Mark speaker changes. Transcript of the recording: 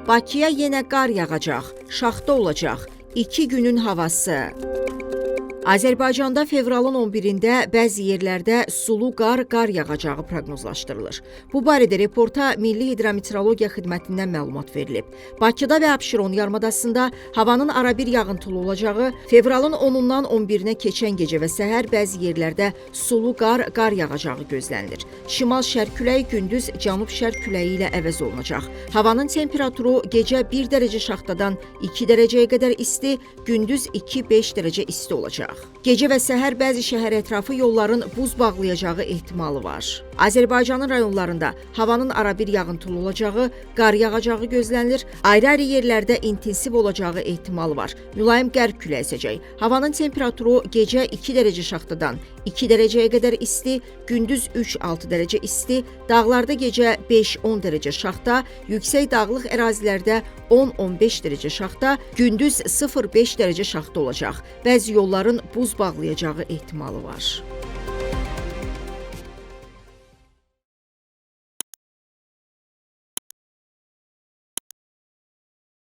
Speaker 1: Bakıya yenə qar yağacaq, şaxta olacaq. 2 günün havası. Azərbaycanda fevralın 11-də bəzi yerlərdə sulu qar yağacağı proqnozlaşdırılır. Bu barədə reporta Milli Hidrometeorologiya Xidmətindən məlumat verilib. Bakıda və Abşeron yarımadasında havanın arabir yağıntılı olacağı, fevralın 10-dan 11-nə keçən gecə və səhər bəzi yerlərdə sulu qar yağacağı gözlənilir. Şimal-şərq küləyi gündüz cənub-şərq küləyi ilə əvəz olunacaq. Havanın temperaturu gecə 1 dərəcə şaxtadan 2 dərəcəyə qədər isti, gündüz 2-5 dərəcə isti olacaq. Gecə və səhər bəzi şəhər ətrafı yolların buz bağlayacağı ehtimalı var. Azərbaycanın rayonlarında havanın arabir yağıntılı olacağı, qar yağacağı gözlənilir. Ayrı-ayrı yerlərdə intensiv olacağı ehtimalı var. Mülayim qərb küləyi əsəcək. Havanın temperaturu gecə 2 dərəcə şaxtadan 2 dərəcəyə qədər isti, gündüz 3-6 dərəcə isti, dağlarda gecə 5-10 dərəcə şaxta, yüksək dağlıq ərazilərdə 10-15 dərəcə şaxta, gündüz 0-5 dərəcə şaxta olacaq. Bəzi yolların buz bağlayacağı ehtimalı var.